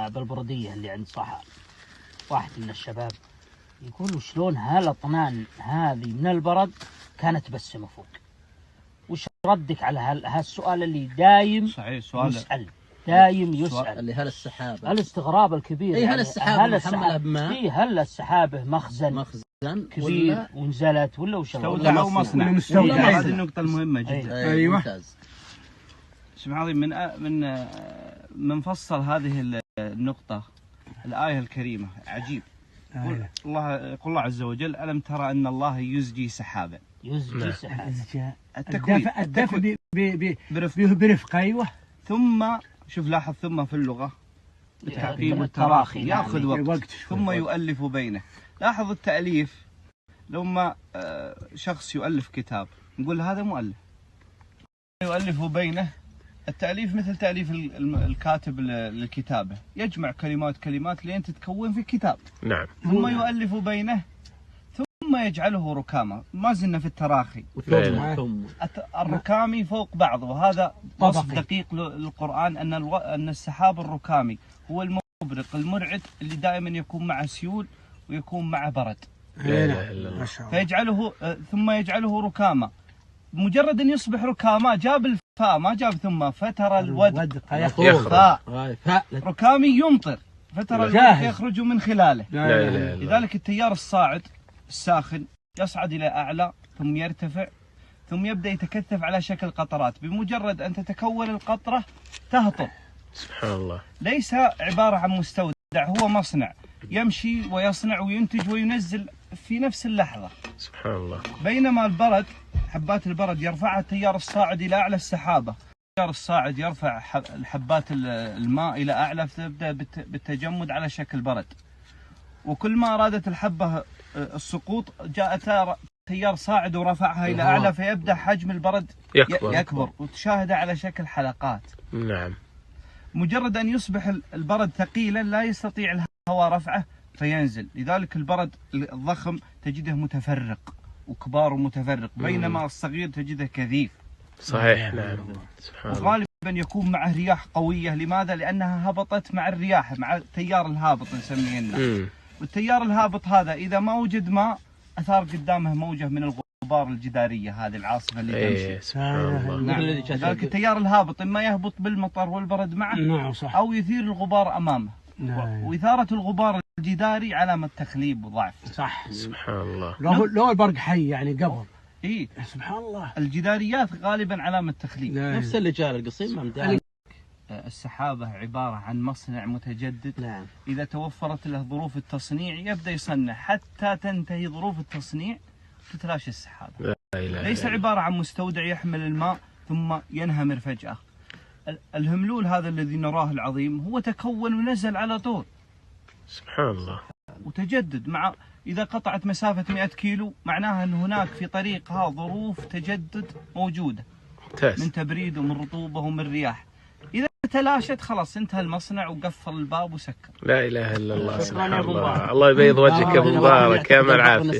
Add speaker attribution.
Speaker 1: بالبردية اللي عند صحة، واحد من الشباب يقول شلون هالأطنان هذه من البرد كانت تبسم فوق. وش ردك على هالسؤال اللي دايم
Speaker 2: صحيح سؤال
Speaker 1: يسأل، دايم يسأل
Speaker 3: اللي هل السحابة
Speaker 1: الاستغراب الكبير؟
Speaker 3: هل السحابة محملة بماء؟
Speaker 1: هل السحابة مخزن كبير ونزلت ولا وش؟
Speaker 2: مستودع أو مصنع؟ هذه النقطة المهمة جدا.
Speaker 3: أيوة ممتاز.
Speaker 2: سبحان الله، من فصل هذه النقطة الآية الكريمة عجيب. يقول الله عز وجل: ألم ترى أن الله يزجي سحابا.
Speaker 1: يزجي سحابا،
Speaker 4: الدفء برفق. أيوة.
Speaker 2: ثم شوف لاحظ ثم في اللغة التعقيب والتراخي يأخذ وقت. ثم يؤلف بينه. لاحظ التأليف، لما شخص يؤلف كتاب نقول هذا مؤلف. يؤلف بينه، التأليف مثل تأليف الكاتب للكتابة، يجمع كلمات لين تتكون في كتاب.
Speaker 5: نعم.
Speaker 2: ثم يؤلف بينه، ثم يجعله ركاما. ما زلنا في التراخي. الركامي فوق بعض، وهذا وصف دقيق للقرآن أن السحاب الركامي هو المبرق المرعد اللي دائما يكون معه سيول ويكون معه برد. فيجعله ثم يجعله ركاما. مجرد أن يصبح ركاما جاب الفاء ما جاب ثم، فترى الودق يخرج. ركامي يمطر، فترى الودق يخرج من خلاله. لذلك التيار الصاعد الساخن يصعد إلى أعلى ثم يرتفع ثم يبدأ يتكثف على شكل قطرات. بمجرد أن تتكون القطرة تهطل.
Speaker 5: سبحان الله.
Speaker 2: ليس عبارة عن مستودع، هو مصنع يمشي ويصنع وينتج وينزل في نفس اللحظة.
Speaker 5: سبحان الله.
Speaker 2: بينما البرد، حبات البرد يرفعها التيار الصاعد إلى أعلى السحابة. التيار الصاعد يرفع حبات الماء إلى أعلى، فتبدأ بالتجمد على شكل برد. وكل ما أرادت الحبة السقوط جاء تيار صاعد ورفعها إلى أعلى، فيبدأ حجم البرد يكبر وتشاهده على شكل حلقات.
Speaker 5: نعم.
Speaker 2: مجرد أن يصبح البرد ثقيلا لا يستطيع الهواء رفعه فينزل. لذلك البرد الضخم تجده متفرق وكبار ومتفرق، بينما الصغير تجده كثيف.
Speaker 5: صحيح. نعم. سبحان الله.
Speaker 2: وغالبا يكون معه رياح قوية. لماذا؟ لأنها هبطت مع الرياح، مع التيار الهابط نسميه. والتيار الهابط هذا إذا ما وجد ماء أثار قدامه موجة من الغبار الجدارية، هذه العاصفة اللي تمشي.
Speaker 5: سبحان الله.
Speaker 2: نعم. لذلك التيار الهابط إما يهبط بالمطر والبرد معه، أو يثير الغبار أمامه. وإثارة الغبار الجداري علامة تخليب وضعف.
Speaker 4: صح.
Speaker 5: سبحان الله.
Speaker 4: لو البرق حي يعني قبل.
Speaker 2: إيه.
Speaker 4: سبحان الله.
Speaker 2: الجداريات غالبا علامة تخليب.
Speaker 3: نفس اللجال القصيم ممتاز.
Speaker 2: السحابة عبارة عن مصنع متجدد.
Speaker 3: نعم.
Speaker 2: إذا توفرت له ظروف التصنيع يبدأ يصنع حتى تنتهي ظروف التصنيع تتلاشى السحابة.
Speaker 5: لا إله
Speaker 2: ليس عبارة عن مستودع يحمل الماء ثم ينهمر فجأة. الهملول هذا الذي نراه العظيم هو تكون ونزل على طول.
Speaker 5: سبحان الله.
Speaker 2: وتجدد مع إذا قطعت مسافة 100 كيلو معناها أن هناك في طريقها ظروف تجدد موجودة.
Speaker 5: ممتاز.
Speaker 2: من تبريد ومن رطوبة ومن رياح. إذا تلاشت خلاص انتهى المصنع وقفل الباب وسكر.
Speaker 5: لا إله إلا الله. سبحان الله. الله يبيض وجهك يا أبو مبارك، يا العافية.